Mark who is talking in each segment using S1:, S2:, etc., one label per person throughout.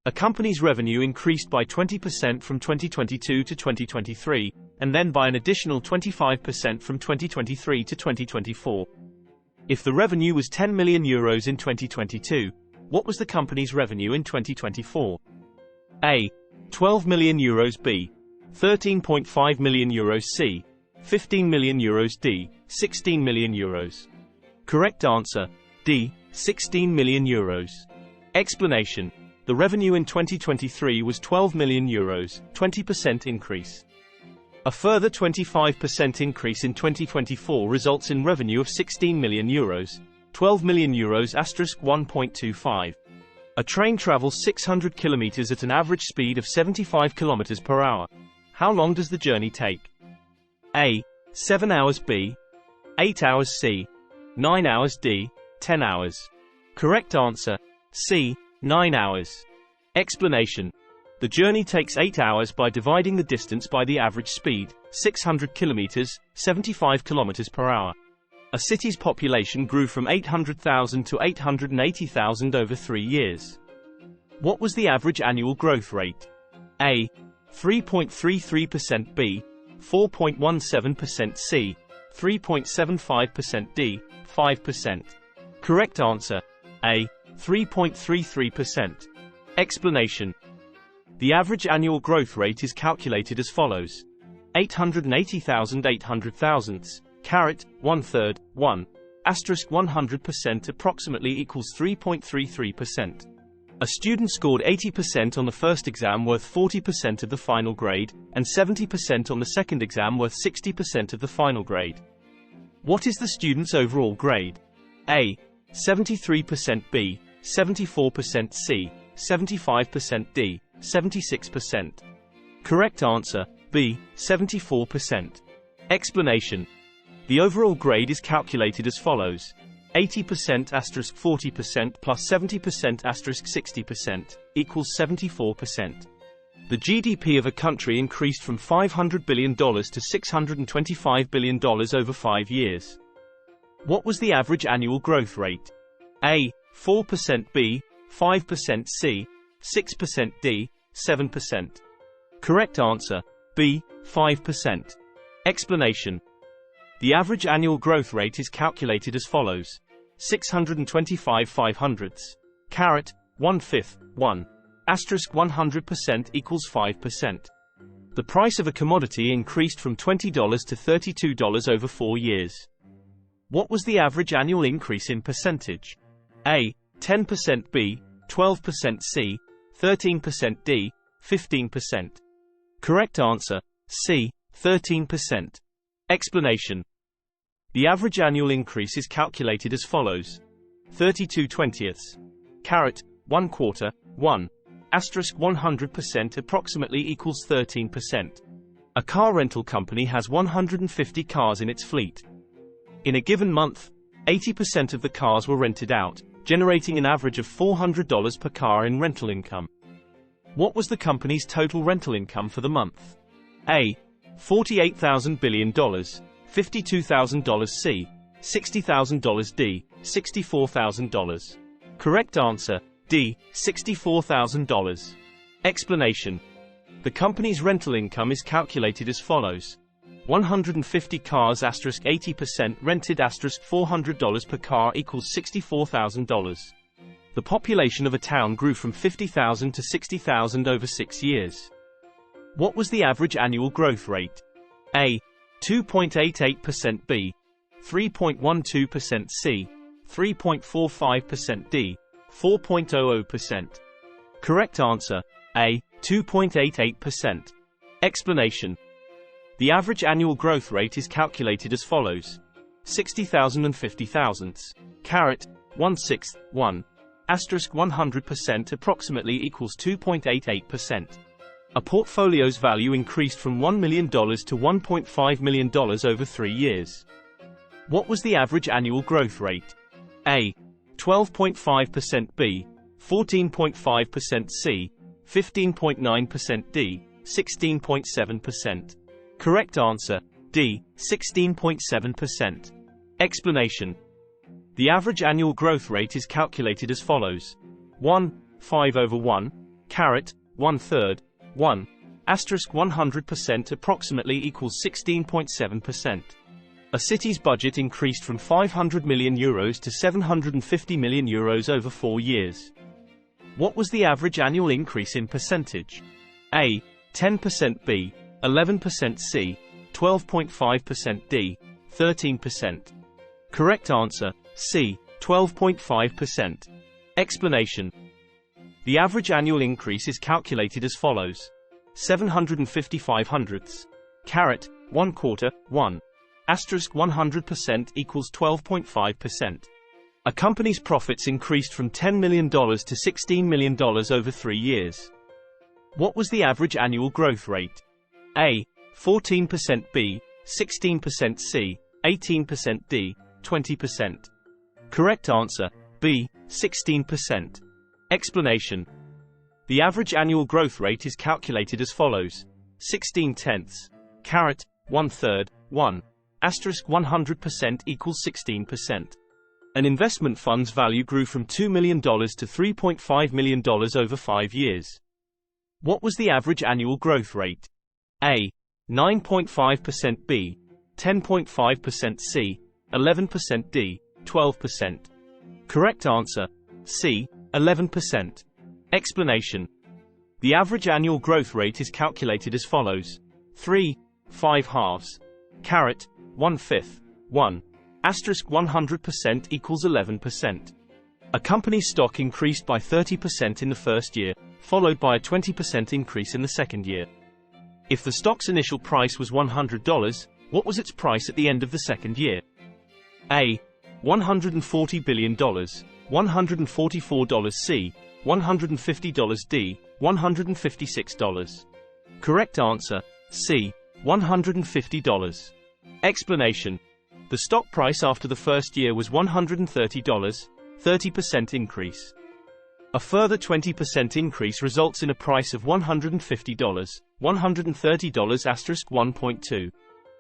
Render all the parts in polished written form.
S1: A company's revenue increased by 20% from 2022 to 2023, and then by an additional 25% from 2023 to 2024. If the revenue was €10 million in 2022, what was the company's revenue in 2024? A. €12 million, B. €13.5 million, C. €15 million, D. €16 million. Correct answer, D. €16 million. Explanation. The revenue in 2023 was €12 million, 20% increase. A further 25% increase in 2024 results in revenue of €16 million, €12 million *1.25. A train travels 600 kilometers at an average speed of 75 kilometers per hour. How long does the journey take? A. 7 hours, B. 8 hours, C. 9 hours, D. 10 hours. Correct answer, C. 9 hours. Explanation. The journey takes 8 hours by dividing the distance by the average speed, 600 kilometers, 75 kilometers per hour. A city's population grew from 800,000 to 880,000 over 3 years. What was the average annual growth rate? A. 3.33%, B. 4.17%, C. 3.75%, D. 5%. Correct answer, A. 3.33%. Explanation. The average annual growth rate is calculated as follows. 880,000 800,000ths, caret, 1/3, 1, asterisk 100% approximately equals 3.33%. A student scored 80% on the first exam worth 40% of the final grade, and 70% on the second exam worth 60% of the final grade. What is the student's overall grade? A. 73%, B. 74%, C. 75%, D. 76%. Correct answer, B. 74%. Explanation. The overall grade is calculated as follows. 80% * 40% plus 70% * 60% equals 74%. The GDP of a country increased from $500 billion to $625 billion over 5 years. What was the average annual growth rate? A. 4%, B. 5%, C. 6%, D. 7%. Correct answer, B. 5%. Explanation. The average annual growth rate is calculated as follows. 625 500ths, caret, 1/5, 1, asterisk 100% equals 5%. The price of a commodity increased from $20 to $32 over 4 years. What was the average annual increase in percentage? A. 10%, B. 12%, C. 13%, D. 15%. Correct answer, C. 13%. Explanation. The average annual increase is calculated as follows. 32/20ths, caret, 1/4, 1, asterisk 100% approximately equals 13%. A car rental company has 150 cars in its fleet. In a given month, 80% of the cars were rented out, generating an average of $400 per car in rental income. What was the company's total rental income for the month? A. $48,000 billion, $52,000 C, $60,000 D, $64,000. Correct answer, D, $64,000. Explanation. The company's rental income is calculated as follows. 150 cars * 80% rented * $400 per car equals $64,000. The population of a town grew from 50,000 to 60,000 over 6 years. What was the average annual growth rate? A. 2.88%, B. 3.12%, C. 3.45%, D. 4.00%. Correct answer, A. 2.88%. Explanation. The average annual growth rate is calculated as follows. 60,000 and 50,000ths, caret, 1/6, 1, asterisk 100% approximately equals 2.88%. A portfolio's value increased from $1 million to $1.5 million over 3 years. What was the average annual growth rate? A. 12.5%, B. 14.5%, C. 15.9%, D. 16.7%. Correct answer, D. 16.7%. Explanation. The average annual growth rate is calculated as follows. 1, 5/1, caret, 1/3, 1, asterisk 100% approximately equals 16.7%. A city's budget increased from €500 million to €750 million over 4 years. What was the average annual increase in percentage? A. 10%, B. 11%, C. 12.5%, D. 13%. Correct answer, C. 12.5%. Explanation. The average annual increase is calculated as follows. 755 hundredths, caret, 1/4, 1, asterisk 100% equals 12.5%. A company's profits increased from $10 million to $16 million over 3 years. What was the average annual growth rate? A. 14%, B. 16%, C. 18%, D. 20%. Correct answer, B. 16%. Explanation. The average annual growth rate is calculated as follows. 16/10, caret, 1/3, 1, asterisk 100% equals 16%. An investment fund's value grew from $2 million to $3.5 million over 5 years. What was the average annual growth rate? A. 9.5%, B. 10.5%, C. 11%, D. 12%. Correct answer, C. 11%. Explanation. The average annual growth rate is calculated as follows. 3, 5 halves, caret, 1/5, 1, asterisk 100% equals 11%. A company's stock increased by 30% in the first year, followed by a 20% increase in the second year. If the stock's initial price was $100, what was its price at the end of the second year? A. $140 billion, $144 C. $150 D. $156. Correct answer, C. $150. Explanation. The stock price after the first year was $130, 30% increase. A further 20% increase results in a price of $150, $130 asterisk 1.2.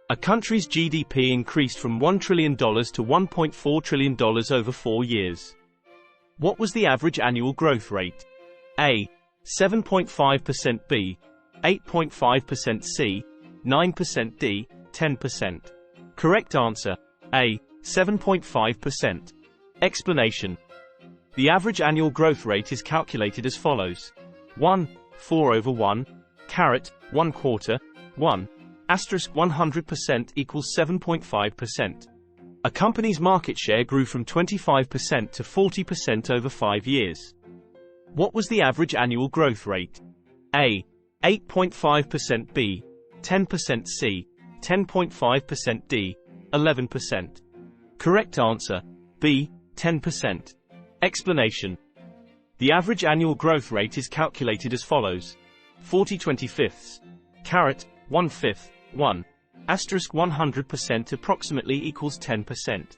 S1: A country's GDP increased from $1 trillion to $1.4 trillion over 4 years. What was the average annual growth rate? A. 7.5%, B. 8.5%, C. 9%, D. 10%. Correct answer, A. 7.5%. Explanation. The average annual growth rate is calculated as follows. 1, 4/1, caret, 1/4, 1, asterisk 100% equals 7.5%. A company's market share grew from 25% to 40% over 5 years. What was the average annual growth rate? A. 8.5%, B. 10%, C. 10.5%, D. 11%. Correct answer, B. 10%. Explanation. The average annual growth rate is calculated as follows. 40/25, caret, 1/5, 1, asterisk 100% approximately equals 10%.